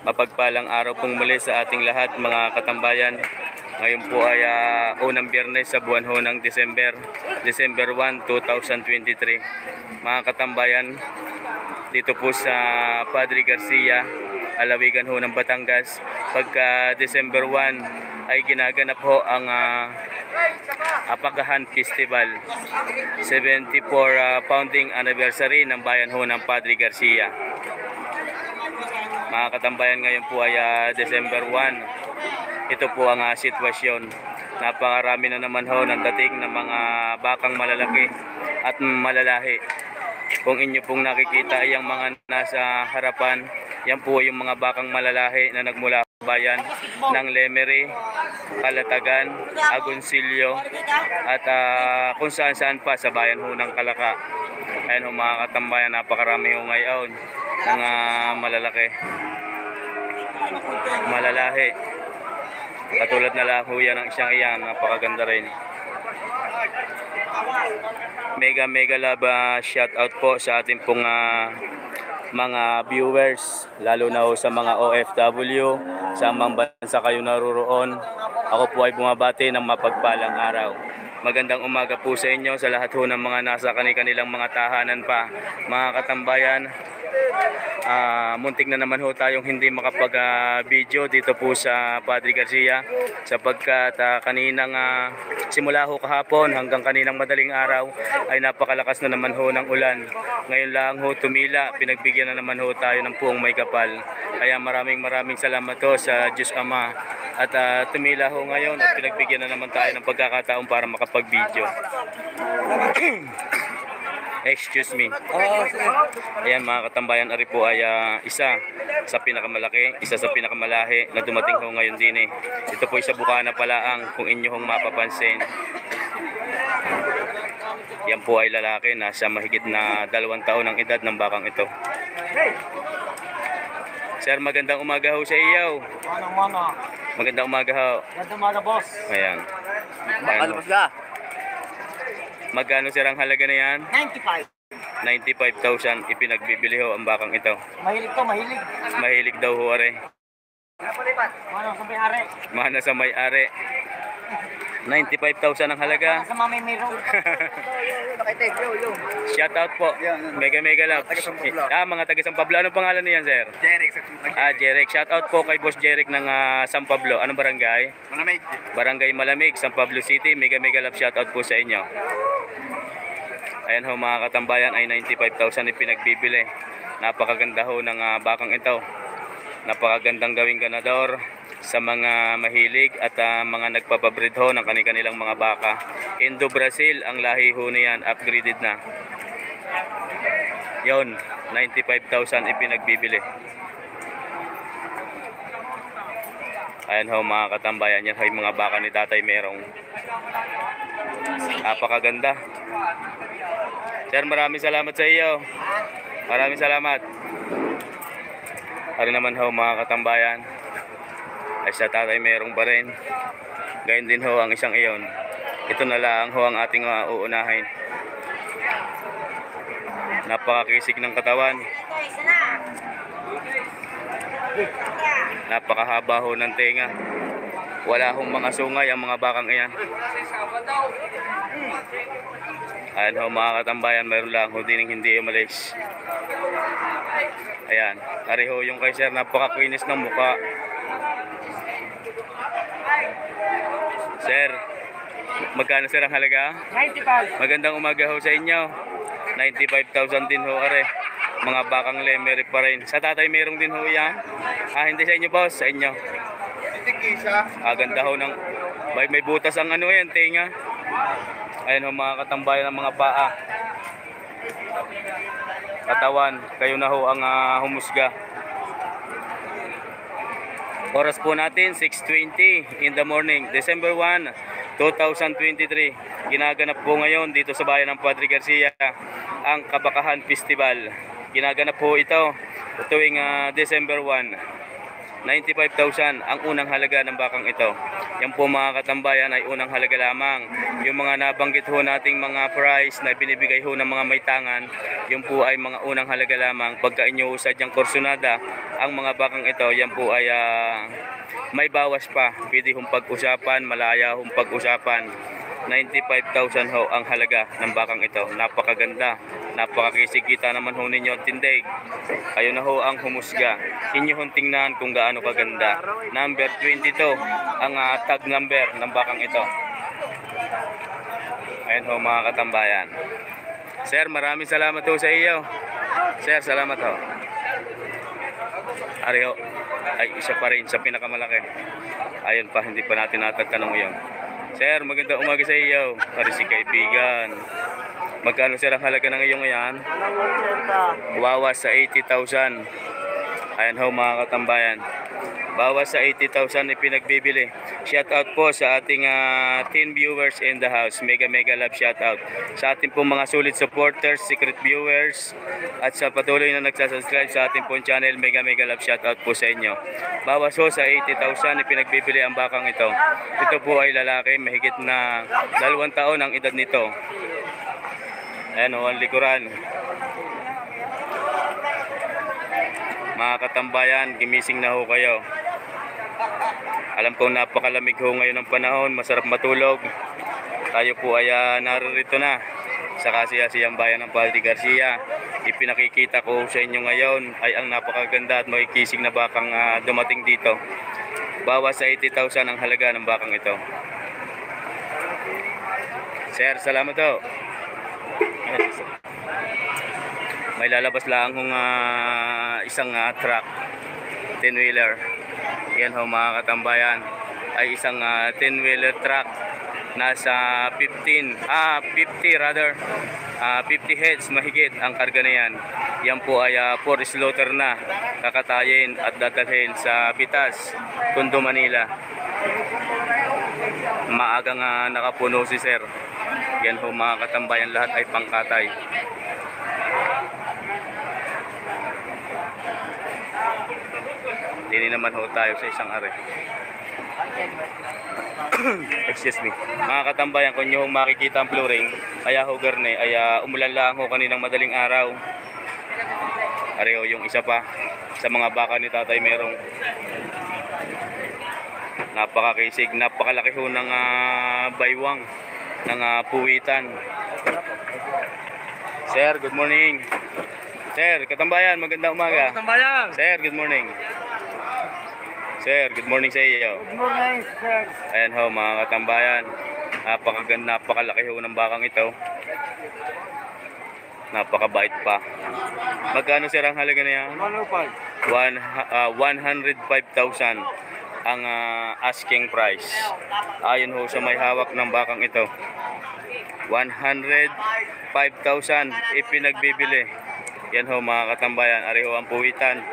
Mapagpalang araw pong muli sa ating lahat mga katambayan. Ngayon po ay unang biyernes sa buwan ho ng December 1, 2023. Mga katambayan, dito po sa Padre Garcia, Alawigan ho ng Batangas, pagka December 1 ay ginaganap ho ang Apagahan Festival, 74 founding anniversary ng bayan ho ng Padre Garcia. Mga katambayan, ngayon po ay December 1. Ito po ang sitwasyon. Napakarami na naman ho ng dating ng mga bakang malalaki at malalahi. Kung inyo pong nakikita ay ang mga nasa harapan, yan po yung mga bakang malalahi na nagmula sa bayan ng Lemery, Calatagan, Agoncillo at kung saan pa sa bayan ho ng Calaca. Ayan ho mga katambayan, napakarami ho ngayon ng malalaki, malalahi. Katulad na lang ho yan ang isang iyan, napakaganda rin. Mega love shout out po sa ating pong mga viewers, lalo na ho sa mga OFW, sa mga bansa kayo naroroon. Ako po ay bumabati ng mapagpalang araw. Magandang umaga po sa inyo, sa lahat ho ng mga nasa kanilang mga tahanan pa. Mga katambayan, muntik na naman ho tayong hindi makapag-video dito po sa Padre Garcia, sapagkat kaninang simula ho kahapon hanggang kaninang madaling araw ay napakalakas na naman ho ng ulan. Ngayon lang ho tumila, pinagbigyan na naman ho tayo ng puong may kapal. Kaya maraming salamat ho sa Diyos Ama at tumila ho ngayon at pinagbigyan na naman tayo ng pagkakataon para makapag-video. Excuse me. Ayan mga katambayan, ari po ay isa sa pinakamalaki, isa sa pinakamalahi na dumating ho ngayon din eh. Ito po ay sa Bukana Palaang, kung inyo hong mapapansin. Yan po ay lalaki, nasa mahigit na 2 taon ang edad ng bakang ito. Sir, magandang umaga ho sa iyo. Magandang umaga ho. Magandang umaga, boss. Ayan. Magkano sir ang halaga na yan? 95. 95,000 ipinagbibili ho ang bakang ito. Mahilig to, mahilig. Mahilig daw ho are. Ano sa may-ari? Mana sa may-ari. 95,000 ang halaga. Sa mamimiro. Shout out po. Mega love. Mga taga San Pablo. Anong pangalan niyan, sir? Jeric. Jeric. Shout out po kay Boss Jeric ng San Pablo. Anong barangay? Malamig. Barangay Malamig, San Pablo City. Mega love shout out po sa inyo. Ayan ho mga katambayan, ay 95,000 ipinagbibili. Napakaganda ho ng bakang ito. Napakagandang gawing ganador sa mga mahilig at mga nagpapabreed ho ng kanilang mga baka. Indo Brazil ang lahi ho niyan, upgraded na. Yon, 95,000 ipinagbibili. Ayan ho mga katambayan, yan ho yung mga baka ni Tatay Merong. Napakaganda. Sir, maraming salamat sa iyo. Maraming salamat. Ano naman ho mga katambayan, ay sa Tatay Merong pa rin. Gayun din ho ang isang iyon. Ito na lang ho ang ating uunahin. Napakakisig ng katawan. Napakahaba ho ng tenga. Wala hong mga sungay ang mga bakang iyan. Ayan ho mga katambayan, mayroon lang ho din hindi umalis. Ayan, ari ho yung kay sir, napakakinis ng mukha. Sir, magkano sir ang halaga? 95. Magandang umaga ho sa inyo. 95,000 din ho are. Mga bakang Lemery pa rin. Sa Tatay Merong din ho yan? Hindi sa inyo boss, sa inyo. Ganda ho ng may butas ang ano yan, tinga. Ayan ho mga katambayan ng mga paa. Katawan, kayo na ho ang humusga. Oras po natin 6:20 in the morning, December 1, 2023. Ginaganap po ngayon dito sa bayan ng Padre Garcia ang Kabakahan Festival. Ginaganap po ito tuwing December 1. 95,000 ang unang halaga ng bakang ito. Yan po mga katambayan ay unang halaga lamang. Yung mga nabanggit ho nating mga price na binibigay ho ng mga may tangan, yun po ay mga unang halaga lamang. Pagka inyo sadyang kursunada ang mga bakang ito, yan po ay may bawas pa. Pwede hong pag-usapan, malaya hong pag-usapan. 95,000 ho ang halaga ng bakang ito. Napakaganda, napakakisig, kita naman ho ninyo ang tindig. Kayo na ho ang humusga. Inyo hong tingnan kung gaano kaganda. Number 22 ang tag number ng bakang ito. Ayan ho mga katambayan. Sir, maraming salamat ho sa iyo. Sir, salamat ho. Ari ho, ay isa pa rin sa pinakamalaki. Ayun pa, hindi pa natin natagtanong yun. Sir, magandang umaga sa iyo. Pari si kaibigan. Magkano sir ang halaga ng iyong yan? Bawas sa 80,000. Ayan ho mga katambayan. Bawas sa 80,000 ipinagbibili. Shout out po sa ating 10 viewers in the house. Mega love shout out. Sa ating pong mga solid supporters, secret viewers, at sa patuloy na nagsasubscribe sa ating pong channel, mega love shout out po sa inyo. Bawas ho sa 80,000 ipinagbibili ang bakang ito. Ito po ay lalaki, mahigit na 2 taon ang edad nito. Ayan ho ang likuran. Mga katambayan, gimising na ho kayo. Alam ko napakalamig ho ngayon ng panahon, masarap matulog. Tayo po ay narito na sa kasiyasiyang bayan ng Padre Garcia. Ipinakikita ko sa inyo ngayon ay ang napakaganda at makikisig na bakang dumating dito. Bawas sa 80,000 ang halaga ng bakang ito. Sir, salamat ho. May lalabas lang kung isang truck, 10-wheeler. Yan ho mga katambayan, ay isang 10-wheeler truck. Nasa 50 heads mahigit ang karga na yan. Yan po ay for slaughter na, kakatayin at dadalhin sa Pitas, Tondo, Manila. Maagang nakapuno si sir. Yan ho mga katambayan, lahat ay pangkatay. Dini naman ho tayo sa isang are. Excuse me. Mga katambayan, kung nyo makikita ang flooring, kaya ho garne, ay umulan lang ho kaninang madaling araw. Are ho yung isa pa sa mga baka ni tatay merong napakakisig, napakalaki ho ng baywang ng puwitan. Sir, good morning. Sir, katambayan, magandang umaga. Katambayan. Sir, good morning. Sir, good morning sa iyo. Good morning, sir. Ayan ho mga katambayan. Napakaganda, napakalaki ho ng bakang ito. Napakabait pa. Magkano sir ang halaga na yan? 105,000 ang asking price. Ayon ho sa may hawak ng bakang ito. 105,000 ipinagbibili. Yan ho mga katambayan, ari ho ang puwitan.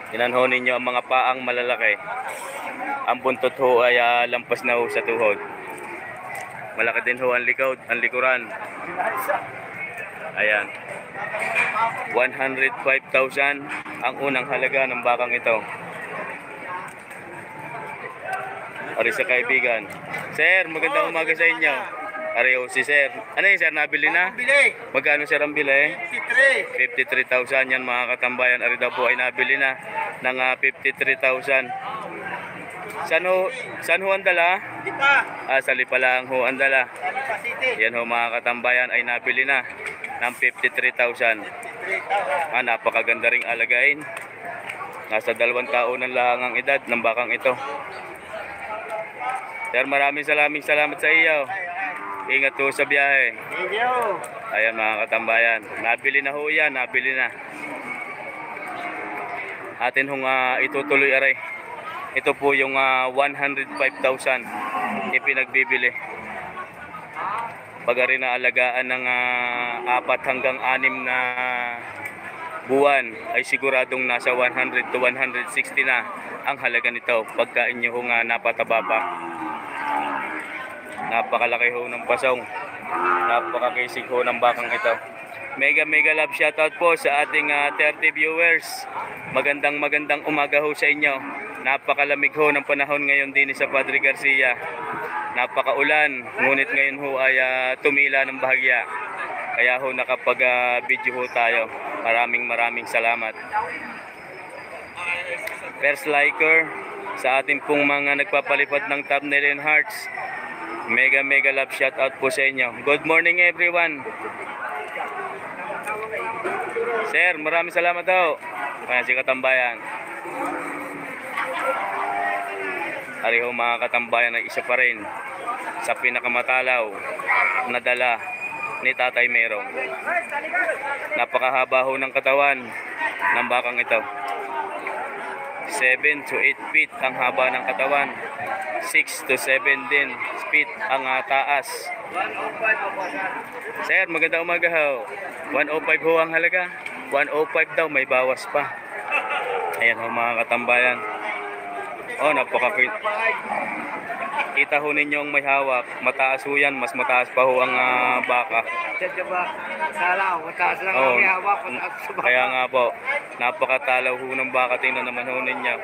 Tinan ho ninyo ang mga paang malalaki. Ang buntot ho ay lampas na ho sa tuhod. Malaki din ho ang likod, ang likuran. Ayan. 105,000 ang unang halaga ng bakang ito. Ari sa kaibigan. Sir, magandang umaga sa inyo. Ari ho si sir. Ano yun sir, nabili na? Bili. Magkano sir ang bili? 53. 53,000 yan mga katambayan. Ari daw po ay nabili na ng 53,000. Saan ho ang dala? Lipa. Sa Lipa lang ho ang dala. Lipa City. Yan ho mga katambayan ay nabili na ng 53,000. 53,000. Napakaganda ring alagain. Nasa 2 taon lang ang edad ng bakang ito. Sir, maraming salamat sa iyo. Ingat po sa biyahe. Thank you. Ayan mga katambayan. Nabili na ho yan, nabili na. Atin hong itutuloy aray. Ito po yung 105,000 ipinagbibili. Pag rin na alagaan ng 4 hanggang 6 na buwan ay siguradong nasa 100 to 160 na ang halaga nito pagka inyo hong napataba pa. Napakalaki ho ng pasong. Napakakisig ho ng bakang ito. Mega love shoutout po sa ating 30 viewers. Magandang umaga ho sa inyo. Napakalamig ho ng panahon ngayon din sa Padre Garcia. Napakaulan, ngunit ngayon ho ay tumila ng bahagya. Kaya ho nakapag-video ho tayo. Maraming salamat. First liker sa ating pong mga nagpapalipad ng thumbnail and hearts. Mega love shoutout po sa inyo. Good morning everyone. Sir, maraming salamat daw. Kaya si Katambayan. Ari ho mga katambayan ay isa pa rin sa pinakamatalaw na dala ni Tatay Merong. Napakahaba ho ng katawan ng bakang ito. 7 to 8 feet ang haba ng katawan. 6 to 7 din feet ang taas. Sir, magandang umaga ho. 105 ho ang halaga. 105 daw, may bawas pa. Ayan ho mga katambayan. Oh, kita ho ninyong may hawak. Mataas ho yan, mas mataas pa ho ang baka. Mataas lang ang may hawak. Kaya nga po, napakatalaw ho ng baka. Tingnan naman ho ninyo.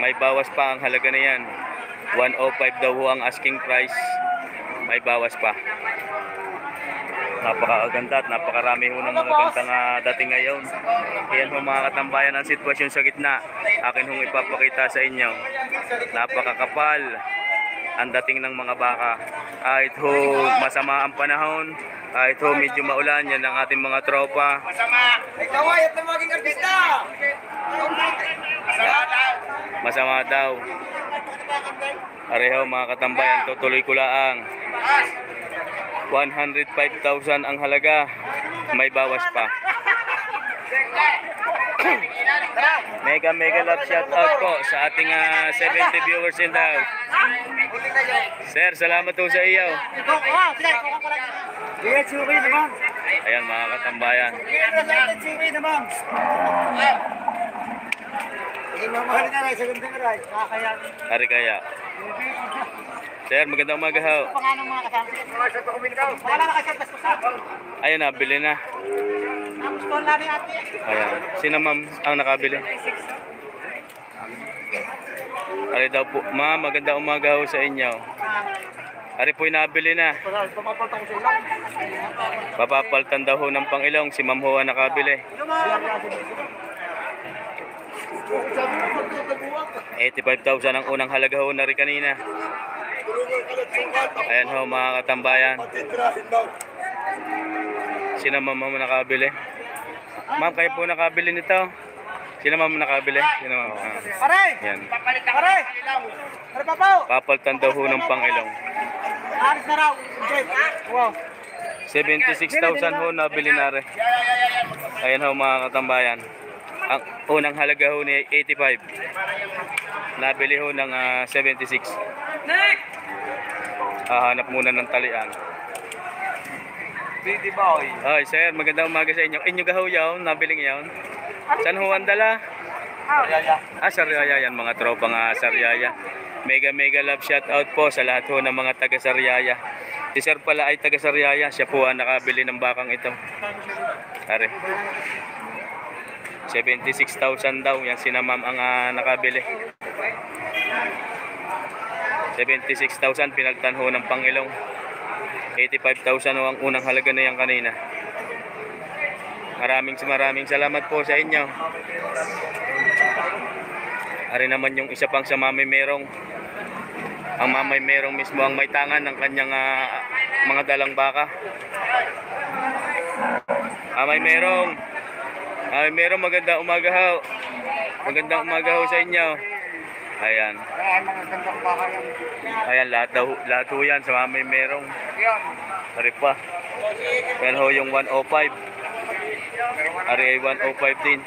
May bawas pa ang halaga na yan. 105 daw ho ang asking price. May bawas pa. Napakaganda at napakarami ho ng mga gandang dating ngayon. Ayan ho mga katambayan ang sitwasyon sa gitna. Akin hong ipapakita sa inyo. Napakakapal ang dating ng mga baka. Kahit ho masama ang panahon, kahit ho medyo maulan, yan ang ating mga tropa. Ikaw ay at maging artista! Masama daw. Areho mga katambayan, tutuloy ko lang. 105,000 ang halaga. May bawas pa. Mega love shoutout po sa ating 70 viewers in the house. Sir, salamat po sa iyo. Ayan mga katambayan. Hari kaya. Sir, magandang umaga ho. Ayan na, bili na. Ayan. Sino ma'am ang nakabili? Ari daw po. Ma'am, magandang umaga ho sa inyo. Ari po'y nabili na. Papapaltan daw ho ng Pangilong. Si Ma'am ho ang nakabili. 85,000 ang unang halaga ho na rin kanina. Ayan ho mga katambayan. Sino ma'am nakabili? Ma'am, kayo po nakabili nito? Sino ma'am nakabili? Sino ma'am? Yan. Papaltan daw ho ng Pangilong. 76,000 ho nabili na rin. Ayan ho mga katambayan. Ang unang halaga ho ni 85. Nabili ho ng 76. Hanap muna ng talian. Ay, sir, magandang umaga sa inyo. Inyo gaho yaw, nabiling yaw. San ho ang dala? Sariaya yan, mga tropang Sariaya. Mega love shout out po sa lahat ho ng mga taga Sariaya. Si sir pala ay taga Sariaya. Siya po ang nakabili ng bakang ito. Are. 76,000 daw. Yan sina ma'am ang nakabili. 76,000 pinagtan ho ng Pangilong. 85,000 ho ang unang halaga na yan kanina. Maraming salamat po sa inyo. Ari naman yung isa pang sa Mamay Merong. Ang Mamay Merong mismo ang may tangan ng kanyang mga dalang baka. Mamay Merong. Mamay Merong, magandang umaga ho. Magandang umaga ho sa inyo. Ayan. Ayan, lahat ho yan sa Mamay Merong. Ari pa. Yan ho yung 105. Ari ay 105 din.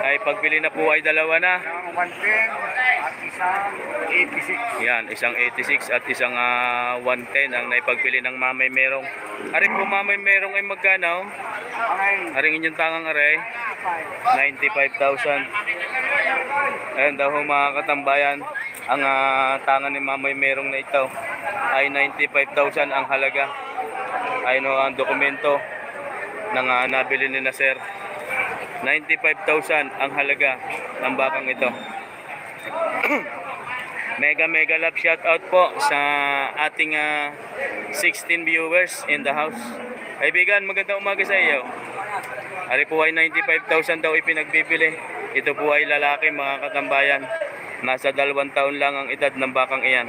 Ay pagbili na po ay dalawa na. 110 at isang 86. Yan, isang 86 at isang 110 ang naipagbili ng Mamay Merong. Ari po Mamay Merong ay magkano? Aring inyong tangang aray? 95,000. Ayan daw mga katambayan, ang tangan ni Mamay Merong na ito ay 95,000 ang halaga. Ayun ho ang dokumento ng nabili ni na sir. 95,000 ang halaga ng bakang ito. Mega love shout out po sa ating 16 viewers in the house. Kaibigan, magandang umaga sa iyo. Ari po ay 95,000 daw ipinagbibili. Ito po ay lalaki mga katambayan. Nasa 2 taon lang ang edad ng bakang iyan.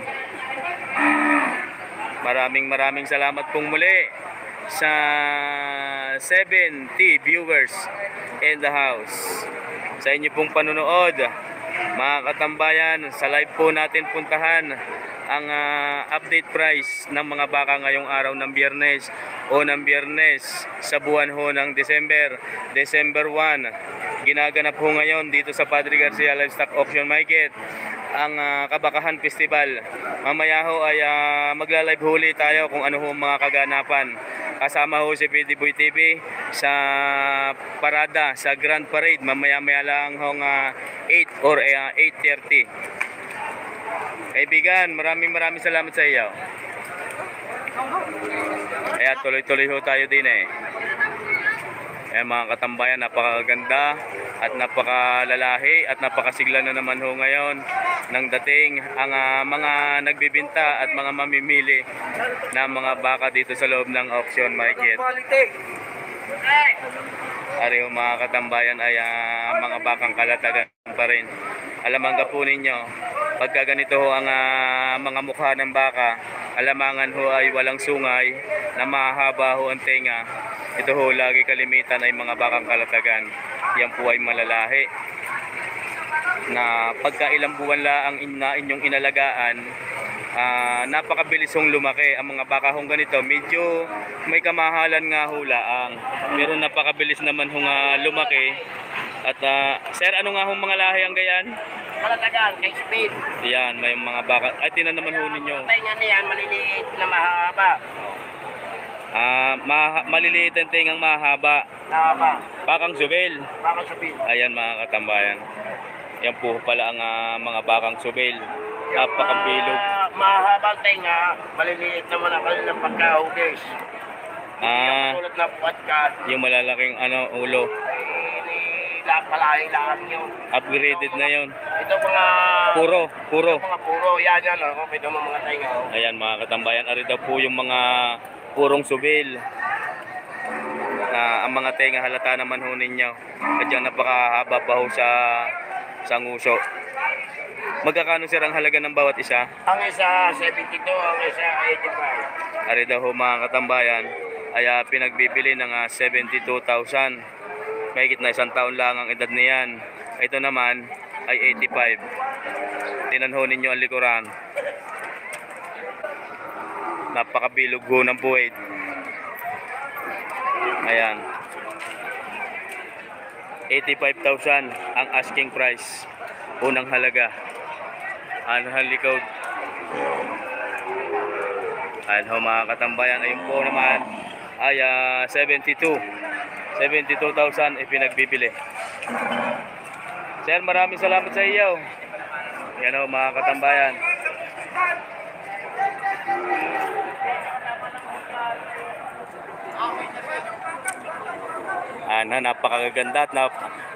Maraming salamat pong muli sa 70 viewers in the house. Sa inyo pong panunood, mga katambayan, sa live po natin puntahan ang update price ng mga baka ngayong araw ng Biyernes sa buwan ho ng December 1. Ginaganap ho ngayon dito sa Padre Garcia Livestock Auction Market ang Kabakahan Festival. Mamaya ho ay magla-live huli tayo kung ano ho mga kaganapan. Kasama ho si PD Boy TV sa parada, sa Grand Parade. Mamaya-maya lang hong 8 or 8:30. Kaibigan, maraming salamat sa iyo. Kaya tuloy-tuloy ho tayo din eh. Ayan mga katambayan, napakaganda at napakalalahi at napakasigla na naman ho ngayon ng dating ang mga nagbibinta at mga mamimili ng mga baka dito sa loob ng auction market. Ari ho mga katambayan ay mga bakang kalatagan pa rin. Alamangan po ninyo, pagka ganito ho ang mga mukha ng baka, alamangan ho ay walang sungay, na mahaba ho ang tenga. Ito ho lagi kalimitan ay mga bakang kalatagan. Yan po ay malalahi. Na pagka ilang buwan lang inyong inalagaan, napakabilis hong lumaki. Ang mga baka hong ganito, medyo may kamahalan nga hulaang. Pero napakabilis naman hong lumaki. At sir, ano nga hong mga lahi ang gayan? Kalatagan, kay speed. Yan, may mga baka. Ay, tinan naman ho ninyo. Tenga niyan, maliliit na mahaba. Maliliit ang tingang mahaba. Mahaba. Bakang subil. Bakang subil. Ayan mga katambayan. Yan po pala ang mga bakang subil. Napakabilog. Mahabang tenga, maliliit naman ang kanilang pagkahugis. Tulad na puwatkat. Yung malalaking ulo. Palahi-lahan yun. Upgraded na yun. Ito mga... Puro. Ito mga puro. Yan. Ito mga tenga. Ayan mga katambayan. Ari daw po yung mga purong subil. Ang mga tenga halata naman ho ninyo. At yung napakahaba pa ho sa nguso. Magkakano sir ang halaga ng bawat isa? Ang isa 72, ang isa 85. Ari daw ho mga katambayan ay pinagbibili ng 72,000. Mahigit na 1 taon lang ang edad niyan. Ito naman ay 85. Tinan ho ninyo ang likuran. Napakabilog ho ng buwid. Ayan. 85,000 ang asking price. Unang halaga. Ang likod. Ayan ho mga katambayan. Ayun po naman ay 72,000 ipinagbibili. Sir, maraming salamat sa iyo. Yan ho mga katambayan. Napakaganda at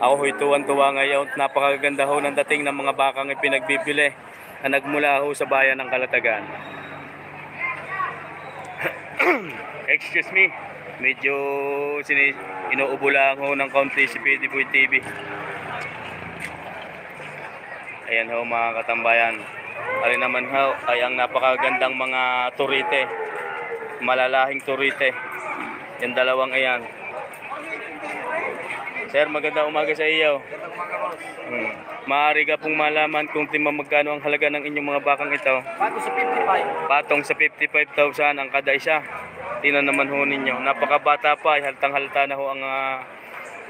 ako ho'y tuwan-tuwa ngayon. Napakaganda ho ng dating ng mga bakang ipinagbibili na nagmula ho sa bayan ng Kalatagan. Excuse me, medyo inuubo lang ho ng kaunti si PD Boy TV. Ayan ho mga katambayan. Alin naman ho ay ang napakagandang mga turite, malalahing turite. Yung dalawang ayan. Sir, magandang umaga sa iyo. Maaari ka pong malaman kung magkano ang halaga ng inyong mga bakang ito? Patong sa 55. Patong sa 55,000 ang kada isa. Tingnan naman ho ninyo. Napakabata pa, haltang-halta na ho ang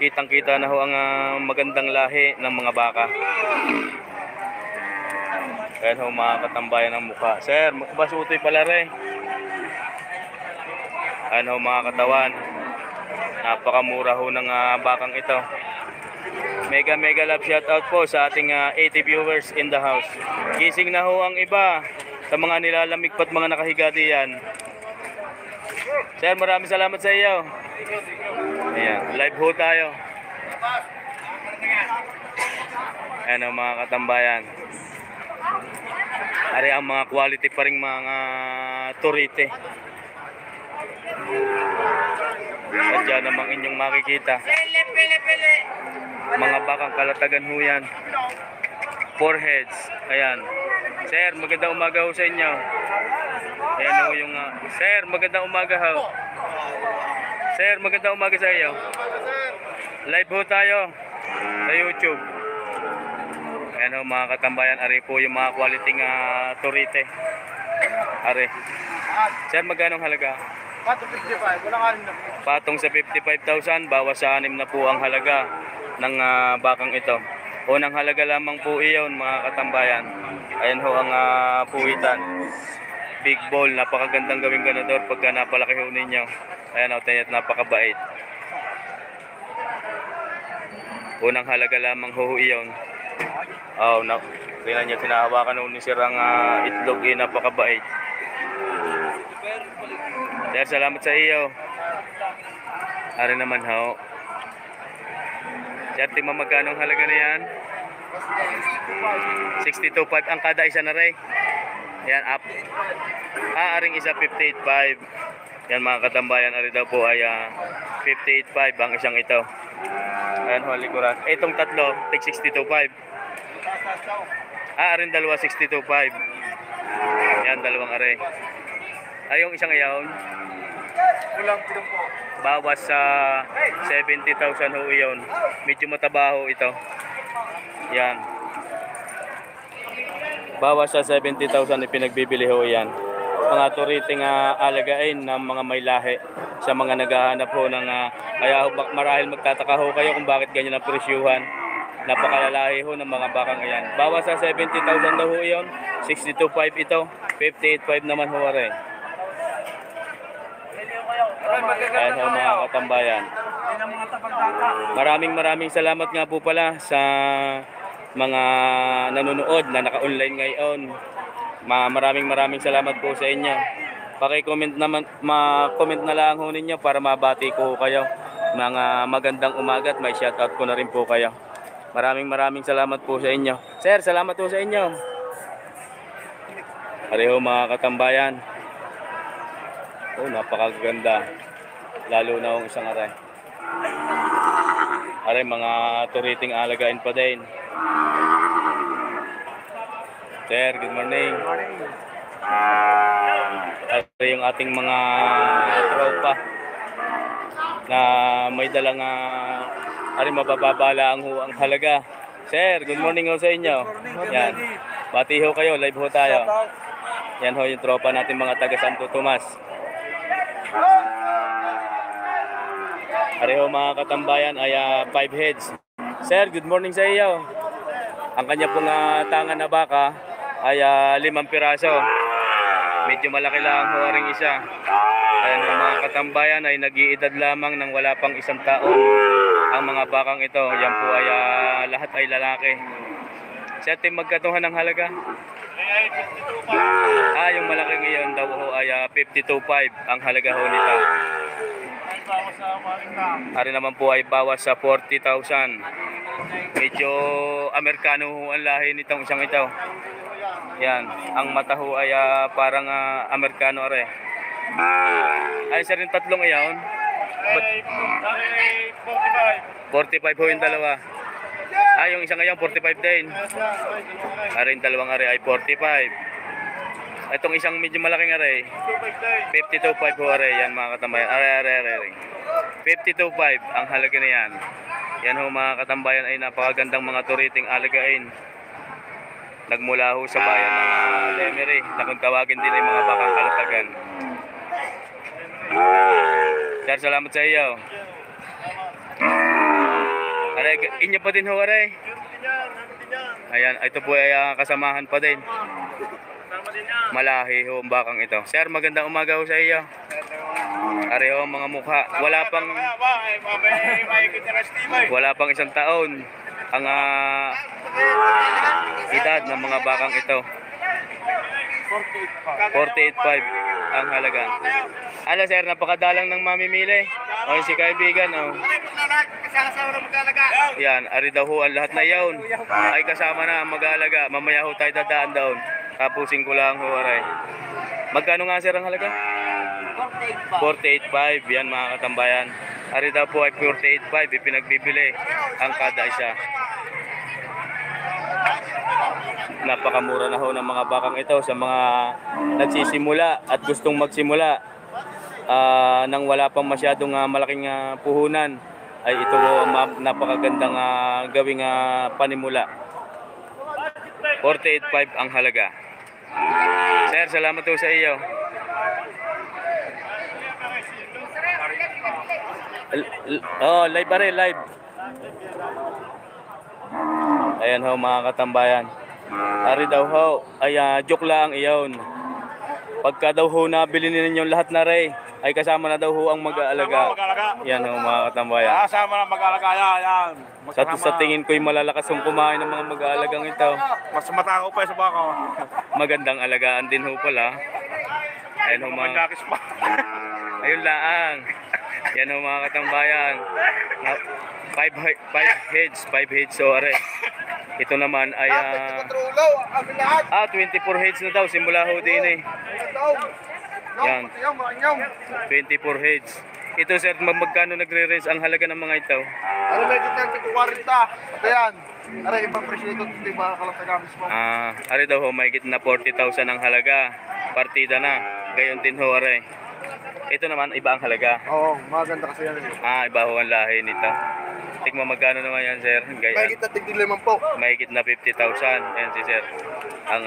kitang-kita na ho ang magandang lahi ng mga baka. Ayan ho mga katambayan ng mukha. Sir, basutoy pala rin. Ayan ho mga katawan. Napakamura ho ng bakang ito. Mega love shoutout po sa ating 80 viewers in the house. Gising na ho ang iba sa mga nilalamig pa't mga nakahiga diyan. Sir, maraming salamat sa iyo. Ayan, live ho tayo. Ayan ang mga katambayan. Ari ang mga quality pa rin mga turite. At dyan namang inyong makikita. Mga bakang kalatagan ho yan. 4 heads. Ayan. Sir, magandang umaga ho sa inyo. Ayan ho yung... Sir, magandang umaga ho. Sir, magandang umaga sa iyo. Live ho tayo sa YouTube. Ayan ho mga katambayan. Ari po yung mga quality nga turite. Ari. Sir, magkano halaga? Patong 55, walang alim na. Patong sa 55,000, bawas sa 6 na po ang halaga ng bakang ito. Unang halaga lamang po iyon mga katambayan. Ayan ho ang puwitan. Big ball, napakagandang gawing ganador pagka napalaki ho ninyo. Ayan ho, tayo at napakabait. Unang halaga lamang ho iyon. Oh, tingnan nyo, tinahawakan ho ni Sir ang itlog, napakabait. Sir, salamat sa iyo. Ari naman ho. Sir, tingnan magkano ang halaga na yan? 62.5 ang kada isa na rin. Yan, up. Aring isa 58.5. Yan mga katambayan, ari daw po ay 58.5 ang isang ito. Ayan ho, likuran. Itong tatlo, tig 62.5. Aring dalawa 62.5. Yan, dalawang ari. Ay, yung isang iyaon. Kulang po. Bawas sa 70,000 ho iyon. Medyo matabaho ito. Yan. Bawas sa 70,000 ipinagbibili ho yan. Mga turiting alagain ng mga may lahi sa mga naghahanap ho ng kaya ho, marahil magtataka ho kayo kung bakit ganyan ang presyuhan. Napakalalahi ho ng mga bakang ayan. Bawas sa 70,000 daw ho iyon. 62.5 ito. 58.5 naman ho rin. Ayan ho mga katambayan. Maraming salamat nga po pala sa mga nanonood na naka-online ngayon. Maraming salamat po sa inyo. Paki-comment naman, ma-comment na lang ho ninyo para mabati ko kayo ng magandang umaga at may shoutout ko na rin po kayo. Maraming salamat po sa inyo. Sir, salamat po sa inyo. Pareho mga katambayan. Oh, napakaganda. Lalo na ang isang aray. Aray, mga turiting alagain pa din. Sir, good morning. Aray yung ating mga tropa na may dalang aray mabababa lang ho ang halaga. Sir, good morning ho sa inyo. Yan. Bati ho kayo, live ho tayo. Yan ho yung tropa natin mga taga Santo Tomas. Pareho mga katambayan ay 5 heads. Sir, good morning sa iyo. Ang kanya pong tangan na baka ay 5 piraso. Medyo malaki lang ho ring isa. Ayan mga katambayan ay nag-iedad lamang ng wala pang 1 taon. Ang mga bakang ito, yan po ay lahat ay lalaki. Sir, magkatuhan ng halaga? Yung malaking iyon daw ho ay 52.5 ang halaga ho nito. Ari naman po ay bawas sa 40,000. Medyo Amerikano ho ang lahi nitong isang ito. Yan, ang mata ho ay parang Amerikano are. Ay sir, yung tatlong iyon? 45 ho yung dalawa. Yung isang ngayon 45 din. Ari yung dalawang are ay 45. Itong isang medyo malaking are 52.5 ho are. Yan mga katambayan. Are. 52.5 ang halaga na yan. Yan ho mga katambayan ay napakagandang mga turiting alagain. Nagmula ho sa bayan ng Lemery na kung tawagin din ay mga bakang kalatagan. Sir, salamat sa iyo. Are, inyo pa din ho are. Ayan, ito po ay kasamahan pa din. Malahi ho ang bakang ito. Sir, magandang umaga ho sa iyo. Areho ang mga mukha. Wala pang 1 taon ang edad ng mga bakang ito. 48.5. ang halaga. Ano sir, napakadalang ng mamimili. O si kaibigan, o. Yan, ari daw ho ang lahat na yaon. Ay kasama na ang mag-aalaga. Mamaya ho tayo dadaan doon. Tapusin ko lang ho, aray. Magkano nga sir ang halaga? 48.5. Yan mga katambayan. Ari daw po ay 48.5. Ipinagbibili ang kada isa. Napakamura na ho ng mga bakang ito sa mga nagsisimula at gustong magsimula nang wala pang masyadong malaking puhunan. Ay ito ho napakagandang gawing panimula. 48.5 ang halaga. Sir, salamat po sa iyo. Live pare, live. Ayan ho mga katambayan. Ari daw ho, ay joke lang iyon. Pagka daw ho nabili ninyo lahat na ray, ay kasama na daw ho ang mag-aalaga. Yan ho mga katambayan. Kasama na mag-aalaga yan. Sa tingin ko'y malalakas ang kumain ng mga mag-aalagang ito. Mas matakaw pa sa baka. Magandang alagaan din ho pala. Ayan ho mga... Mandakis pa. Ayun lang. Yan ho mga katambayan. 5 heads so are. Ito naman ay 24 heads na daw simula ho din eh. Yan. 24 heads. Ito sir, magkano nagre-range ang halaga ng mga ito? Ano medyo ng 40? Ito yan. Ano ibang presyo ito, hindi ba kalapagamis mo? Ari daw ho, may na 40,000 ang halaga. Partida na. Gayon din ho, are. Ito naman, iba ang halaga. Oo, maganda kasi yan. Iba ho ang lahi nito. Tigma magkano naman yan, sir? Mahigit na tigdilaman po. Mahigit na 50,000. Ayan si sir. Ang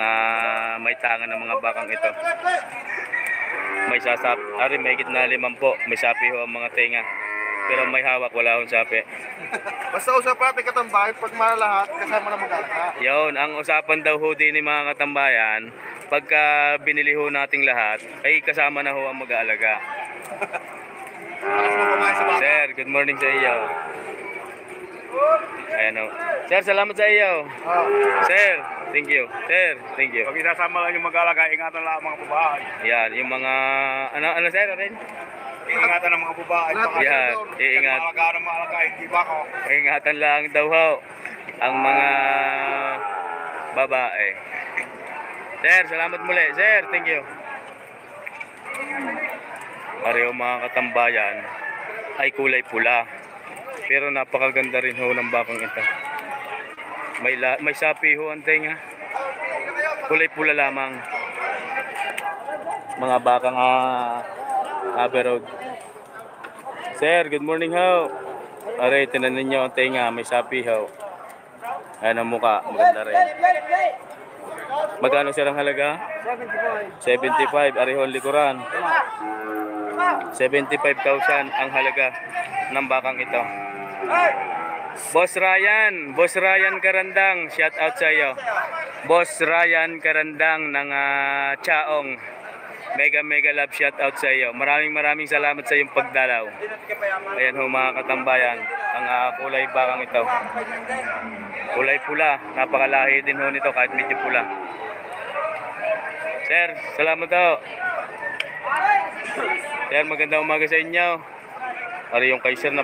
may tangan ng mga bakang ito. May sasap. Ari, mahigit na 5 po. May sapi ho ang mga tenga. Pero may hawak, wala akong sapi. Basta usapan natin katambahay, pag malahat, kasama na mag-aalaga. Yun, ang usapan daw ho din ni mga katambayan, pagka binili ho nating lahat, ay kasama na ho ang mag-aalaga. Sir, good morning sa iyo. Ayan o. Sir, salamat sa iyo. Sir, thank you. Sir, thank you. Pag isasama lang yung mag-aalaga, ingatan lang ang mga babae. Yan, yung mga, ano sir, rin? Ingatan ng mga babae. Yan, iingat. Mag-aalaga ng mga alaga, hindi ba ako? Ingatan lang daw ho ang mga babae. Sir, salamat muli. Sir, thank you. Pareho mga katambayan ay kulay pula. Pero napakaganda rin ho ng bakang ito. May sapi ho ang tenga. Kulay pula lamang. Mga bakang Aberod. Sir, good morning ho. Aray, tinan ninyo ang tenga. May sapi ho. Ayan ang muka. Maganda rin. Magkano sir ang halaga? 75. Arihon likuran. 75,000 ang halaga ng bakang ito. Boss Ryan Karandang, shout out sa iyo. Boss Ryan Karandang ng Chaong. Mega love shout out sa iyo. Maraming salamat sa iyong pagdalaw. Ayan ho mga katambayan, ang kulay bakang ito. Kulay pula, napakalahi din ho nito kahit medyo pula. Sir, salamat ho. Sir, magandang umaga sa inyo. Ari yung kay sir,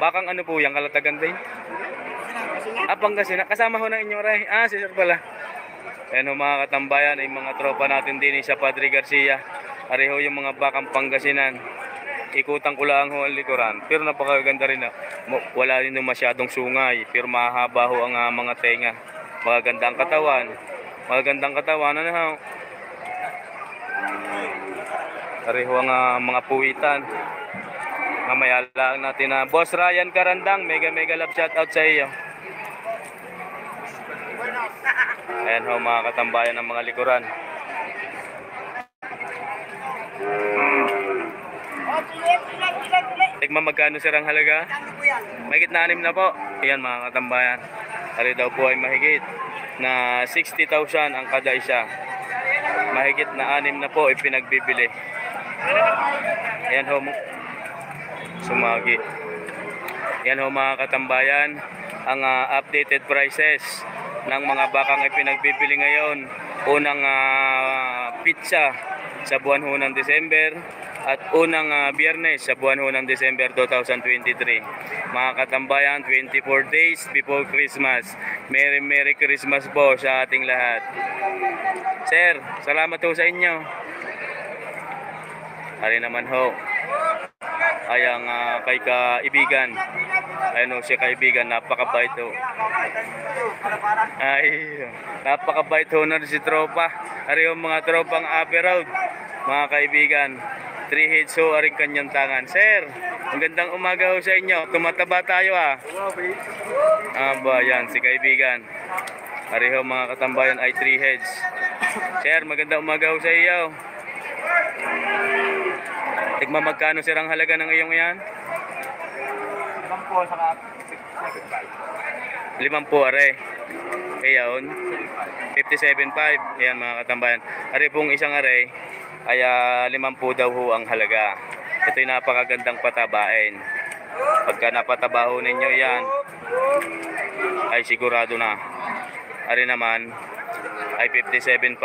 bakang ano po yan, Kalatagan din? Pangasinan. Kasama ho ng inyong ray. Si sir pala. Ayan ho mga katambayan, ay mga tropa natin din sa Padre Garcia. Ari ho yung mga bakang Pangasinan. Ikutan ko lang ho ang likuran. Pero napakaganda rin na. Wala rin masyadong sungay. Pero mahaba ho ang mga tenga. Magaganda ang katawan. Magagandang katawan. Ano ho? Ari ho ang mga puwitan. Mamaya lang natin na Boss Ryan Karandang, mega love shout out sa iyo. Ayan ho mga katambayan ng mga likuran. Tigma magkano sir ang halaga? Mahigit na 6 na po. Ayan mga katambayan. Ari daw po ay mahigit na 60,000 ang kada isa. Mahigit na 6 na po ipinagbibili. Ayan ho sumagi. Yan ho mga katambayan, ang updated prices ng mga bakang ipinagbibili ngayon. Unang pizza sa buwan ho ng December at unang biyernes sa buwan ho ng December 2023. Mga katambayan, 24 days before Christmas. Merry Christmas po sa ating lahat. Sir, salamat ho sa inyo. Ari naman ho ay ang kay kaibigan. Ayun ho, si kaibigan, napakabait ho. Ay, napakabait ho na si tropa. Ari ho mga tropang Aperoad, mga kaibigan. 3 heads ho, aring kanyang tangan. Sir, magandang umaga ho sa inyo. Tumataba tayo Aba, yan, si kaibigan. Ari ho mga katambayan ay 3 heads. Sir, magandang umaga ho sa iyo. Tigma magkano sir ang halaga ng iyong yan? 5 saka 5 are. Ayan, 57.5. Ayan mga katambayan. Ari pong isang are ay 50 daw ho ang halaga. Ito'y napakagandang patabain. Pagka napatabaho ninyo yan, ay sigurado na. Ari naman ay 57.5.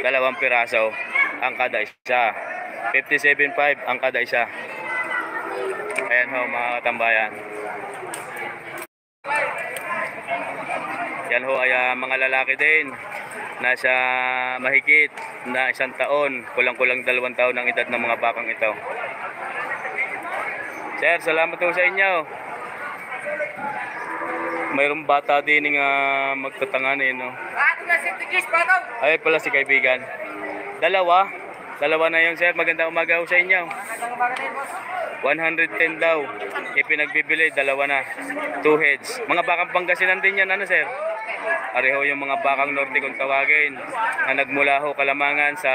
2 piraso ang kada isa. 57.5 ang kada isa. Ayan ho mga katambayan. Yan ho ay mga lalaki din. Nasa mahigit na 1 taon, kulang-kulang 2 taon ang edad ng mga bakang ito. Sir, salamat po sa inyo. Mayroong bata din ng magtatangan no. Ay pala si kaibigan. Dalawa na yun sir. Magandang umaga ho sa inyo. 110 daw. Ipinagbibili, 2 na. 2 heads. Mga bakang Pangasinan din yan, ano sir? Pareho yung mga bakang norte kung tawagin na nagmula ho Kalamangan sa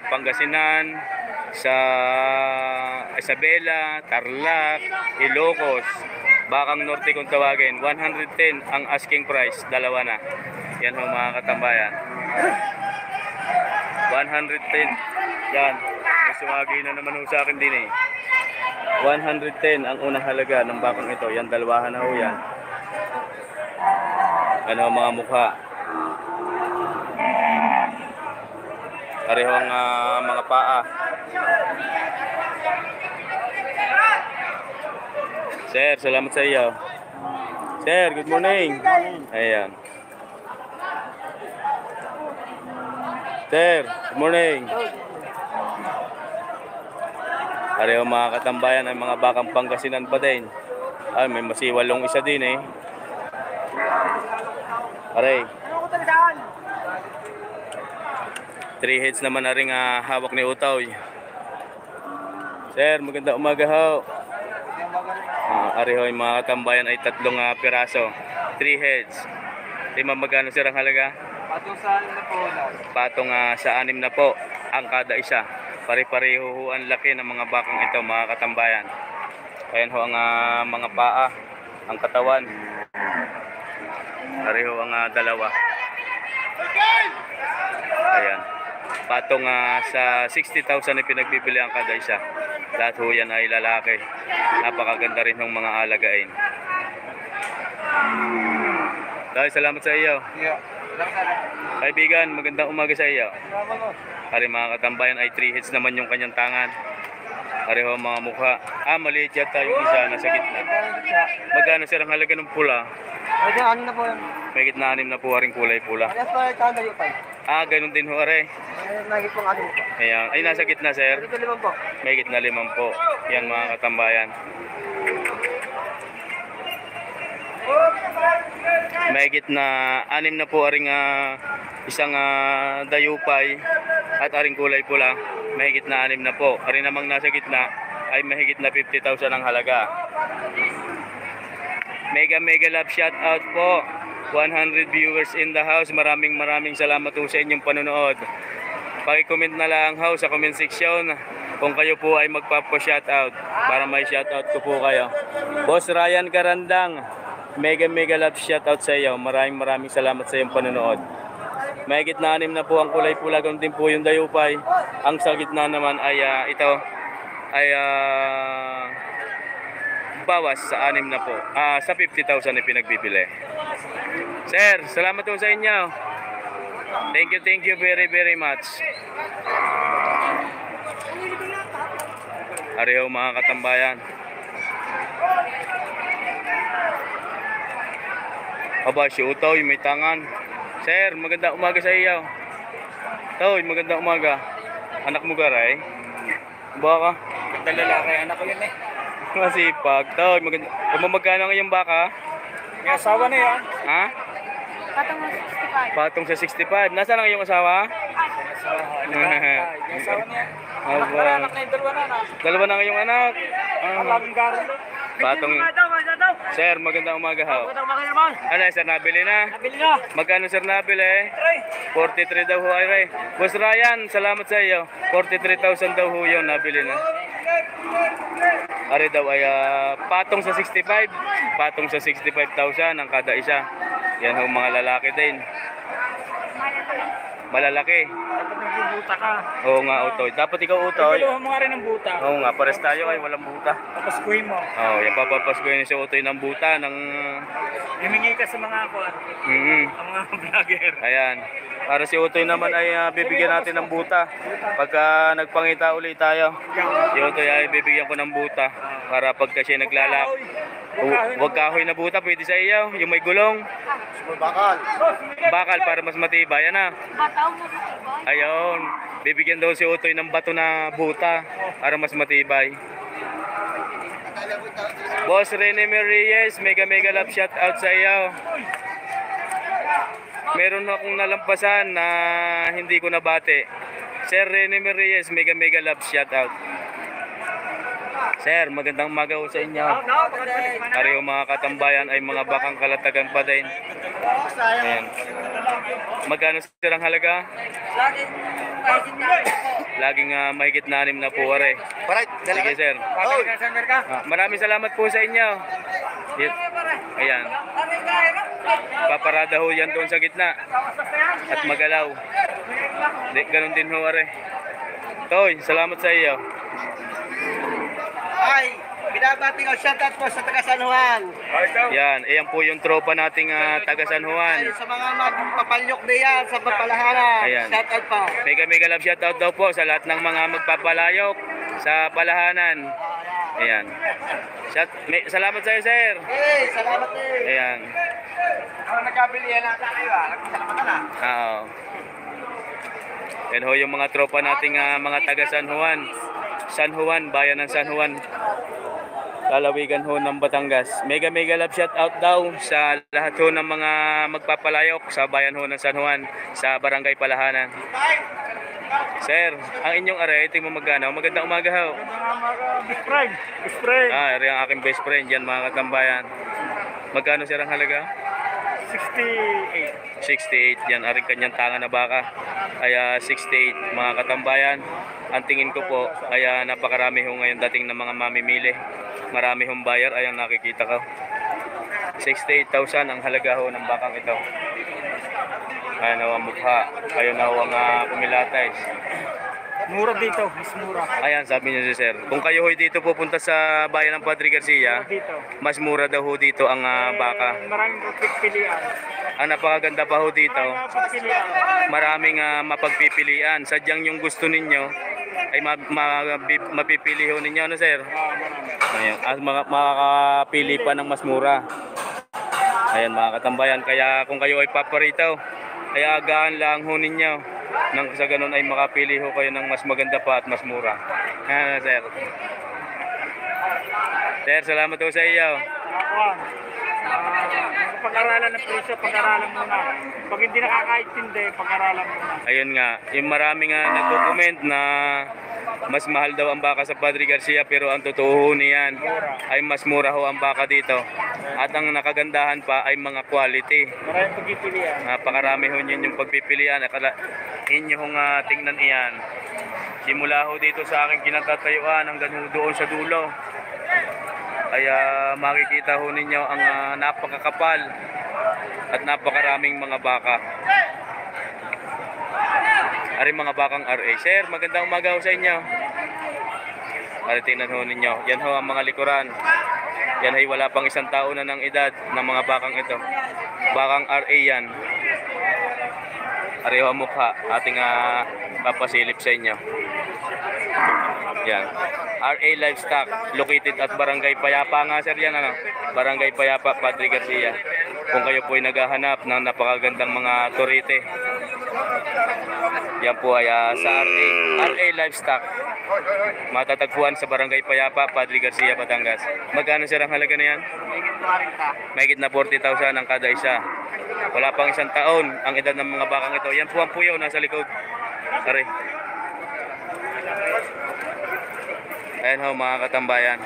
Pangasinan, sa Isabela, Tarlac, Ilocos. Bakang norte kung tawagin, 110 ang asking price, 2 na. Yan ho mga katambayan. 110. Yan. Sumagi na naman ho sa akin din 110 ang unang halaga ng bakang ito. Yan, 2 na ho yan. Ano mga mukha. Pareho ang mga paa. Sir, salamat sa iyo. Sir, good morning. Ayan. Sir, good morning. Pareho mga katambayan ay mga bakang Pangasinan pa din. Ay, may masiwalong isa din Aray. 3 heads naman na rin hawak ni Utoy. Sir, maganda umaga ho. Ari ho, yung mga katambayan ay 3 piraso. 3 heads. Magkano sir ang halaga? patong sa 6 na po. Patong sa 6 na po ang kada isa. Pare-pareho ho ang laki ng mga bakang ito mga katambayan. Ayan ho ang mga paa, ang katawan. Pareho ang 2. Ayan. Patong sa 60,000 na pinagbibili ang kada isa. Lahat ho yan ay lalaki. Napakaganda rin ng mga alagain. Dahil salamat sa iyo. Yeah. Kaibigan, magandang umaga sa iyo. Pare mga katambayan ay 3 heads naman yung kanyang tangan. Pareho mga mukha. Maliit yata yung isa nasa gitna. Magkano sir ang halaga ng pula? Ay, 6 na po yan. May gitna 6 na po ring kulay pula. Alas pa ito ang dayo pa. Ganun din ho are. Nagit pong atin po. Ayan. Ay nasa gitna sir. Ito 5 po. May gitna 5 po. Yan mga katambayan. May gitna 6 na po aring isang dayupay at aring kulay pula. May gitna 6 na po. Aring namang nasa gitna ay mahigit na 50,000 ang halaga. Mega love shout out po. 100 viewers in the house. Maraming salamat po sa inyong panonood. Paki-comment na lang ho sa comment section kung kayo po ay magpapa-shout out para may shout out ko po kayo. Boss Ryan Karandang, mega love shout out sa iyo. Maraming salamat sa iyong panonood. May gitna 6 na po ang kulay pula, ganun din po yung dayupay. Ang sa gitna naman ay ito ay bawas sa 6 na po. Sa 50,000 na pinagbibili. Sir, salamat po sa inyo. Thank you very very much. Ariho mga katambayan. Aba, si Utoy, may tangan. Sir, maganda umaga sa iyo. Toy, maganda umaga. Anak mo garay? Baka? Ganda lalaki, anak ko yun eh. Masipag. Toy, maganda. Magkano ngayong baka? May asawa na yan. Ha? Patong mo 65. Patong sa 65. Nasaan ang iyong asawa? May asawa na yan. Anak Aba. na anak na yung dalawa na na. Dalawa na ngayong anak. Maraming garo. Patong. Sir, maganda umaga ho. Magandang umaga naman. Ano, sir, nabili na? Nabili na. Magkano sir nabili? 43 daw ho ay Ray. Boss Ryan, salamat sa iyo. 43,000 daw ho yun, nabili na. Ari daw ay patong sa 65. Patong sa 65,000 ang kada isa. Yan ho mga lalaki din. Malalaki. Dapat nagbubuta ka. Oo nga, Utoy. Dapat ikaw, Utoy. Pagkaluhan mo nga rin ng buta. Oo nga, pares tayo ay walang buta. Tapos kuhin mo. Oo, yan papapaskuhin si Utoy ng buta ng... Himingi ka sa mga kuwan. Ang mga vlogger. Ayan. Para si Utoy naman ay bibigyan natin ng buta. Pagka nagpangita ulit tayo, si Utoy ay bibigyan ko ng buta. Para pagka siya naglalak. Huwag kahoy na buta, pwede sa iyo. Yung may gulong. Bakal. Bakal para mas matibay. Yan na. Bataw mo 65. Ayun. Bibigyan daw si Utoy ng bato na buta. Para mas matibay. Boss Rene Reyes, mega love shout out sa iyo. Meron akong nalampasan na hindi ko nabate. Sir Rene Reyes, mega love shout out. Sir, magandang umaga ho sa inyo. Ari yung mga katambayan ay mga bakang kalatagan pa din. Ayan. Magkano sir ang halaga? Laging mahigit na 6 na po, are. Alright, Sige sir. Maraming salamat po sa inyo. Ayan. Paparada ho yan doon sa gitna. At magalaw. Ganun din ho, are. Toy, salamat sa iyo. Ay, binabati ko shoutout po sa taga San Juan. Yan, ayan po yung tropa nating taga San Juan. Sa mga magpapalyok diyan sa Papalahanan. Ayan. Shoutout po. Mega love shoutout daw po sa lahat ng mga magpapalayok sa Palahanan. Ayan. Salamat sa iyo, sir. Hey, salamat eh. Ayan. Ako nagkabili yan natin kayo ah. Nagsalamatan na. Oo. Yan ho yung mga tropa nating mga taga San Juan. San Juan, bayan ng San Juan. Lalawigan ho ng Batangas. Mega love shout out daw sa lahat ho ng mga magpapalayok sa bayan ho ng San Juan, sa Barangay Palahanan. Sir, ang inyong rating mo magkano? Magandang umaga ho. Best friend. Best friend. Rin ang aking best friend yan mga katambayan. Magkano sir ang halaga? 68. 68 yan, aring kanyang tanga na baka. Kaya 68 mga katambayan. Ang tingin ko po, kaya napakarami ho ngayon dating ng mga mamimili. Marami hong buyer, ayang nakikita ko. 68,000 ang halaga ho ng bakang ito. Ayan ho ang mukha. Ayun na ho ang kumilatais. Mura dito, mas mura. Ayan, sabi niyo si sir. Kung kayo ho dito pupunta sa bayan ng Padre Garcia, Dito. mas mura daw ho dito ang baka. Maraming pagpipilian. Ang napakaganda pa ho dito. Maraming pagpipilian. Maraming mapagpipilian. Sadyang yung gusto ninyo ay mapipili ho ninyo, ano sir? Ayan, at makakapili pa ng mas mura. Ayan mga katambayan, kaya kung kayo ay paparito, ay agahan lang ho ninyo. Nang sa ganun ay makapili ho kayo ng mas maganda pa at mas mura. Ayan, sir. Sir, salamat ho sa iyo. Pag-aralan ng presyo, pag-aralan muna. Pag hindi nakakaintindi, pag-aralan muna. Ayun nga, yung maraming nagko-comment na mas mahal daw ang baka sa Padre Garcia, pero ang totoo ho niyan ay mas mura ho ang baka dito. At ang nakagandahan pa ay mga quality. Maraming pagpipilian. Napakarami ho yun yung pagpipilian. Inyo hong tingnan iyan. Simula ho dito sa aking kinatatayuan hanggang doon sa dulo. Kaya makikita ho ninyo ang napakakapal at napakaraming mga baka. Ari mga bakang RA. Sir, magandang umaga ho sa inyo. Ari, tingnan ho ninyo. Yan ho ang mga likuran. Yan ay wala pang 1 taon na ng edad ng mga bakang ito. Bakang RA yan. Areho ang mukha, ating papasilip sa inyo. Yan. RA Livestock, located at Barangay Payapa nga sir yan, ano? Barangay Payapa, Padre Garcia. Kung kayo po ay naghahanap ng napakagandang mga turite, yan po ay sa RA Livestock. Matatagpuan sa Barangay Payapa, Padre Garcia, Batangas. Magkano sir ang halaga na yan? Mahigit na 40,000 ang kada isa. Wala pang isang taon ang edad ng mga bakang ito. Yan po ang puyaw nasa likod. Sorry. Ayan ho mga katambayan.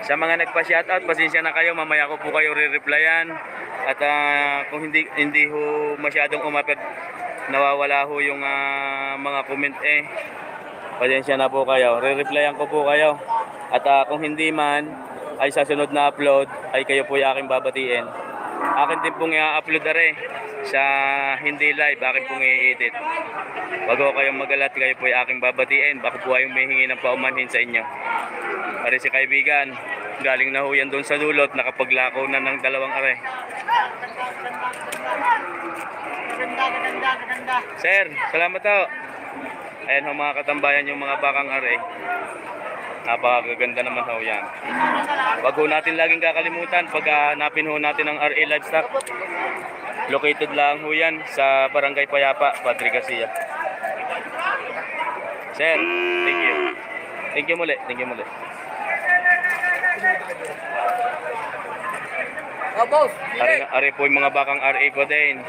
Sa mga nagpa-shoutout, pasensya na kayo, mamaya ko po kayo re-replyan. At kung hindi ho masyadong umapir, nawawala ho yung mga comment pasensya na po kayo, re-replyan ko po kayo. At kung hindi man ay sa sunod na upload ay kayo po yung aking babatiin. Akin din pong i-upload sa hindi live, akin pong i-edit. Wag ko kayong magalat, kayo po yung aking babatiin. Baka po kayong may hingi ng paumanhin sa inyo. Pare si kaibigan, galing na ho yan doon sa dulot, nakapaglako na ng dalawang are. Sir, salamat ho. Ayan ho mga katambayan yung mga bakang are. Napakaganda naman ho yan. Wag ho natin laging kakalimutan pag hanapin ho natin ang RA Livestock. Located lang ho yan sa Barangay Payapa, Padre Garcia. Sir, thank you. Thank you muli. Thank you muli. Boss, Ari po yung mga bakang RA po din.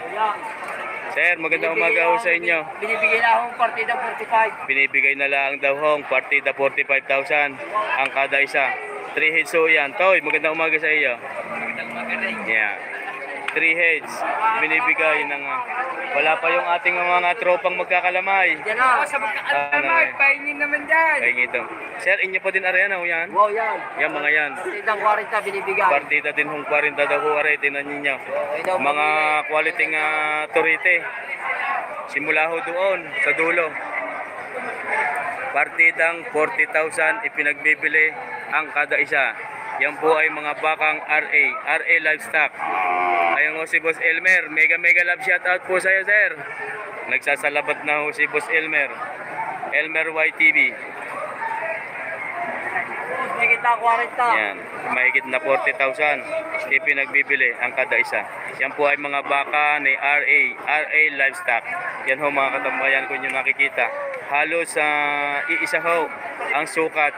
Sir, magandang umaga ho sa inyo. binibigyan na akong partida 45. Binibigay na lang daw hong partida 45,000 ang kada isa. 3 heads ho yan. Toy, magandang umaga sa iyo. Yeah. 3 heads. Binibigay ng wala pa yung ating mga tropang magkakalamay. Yan na. Sa magkakalamay, pahingin naman dyan. Ay ngito. Sir, inyo po din ariyan ho yan. Wow, yan. Yan mga yan. Partidang 40 binibigay. Partida din hong 40 daw ho are. Tinan ninyo. Mga quality turite. Simula ho doon sa dulo. Partidang 40,000 ipinagbibili ang kada isa. Yan po ay mga bakang RA Livestock. Ayun ho si Boss Elmer. Mega love shoutout po sa iyo, sir. Nagsasalabat na ho si Boss Elmer. Elmer YTV. Mahigit na 40. Yan. Mahigit na 40,000 ipinagbibili ang kada isa. Yan po ay mga baka ni RA Livestock. Yan ho mga katambayan ko yung nakikita. Halos iisa ho ang sukat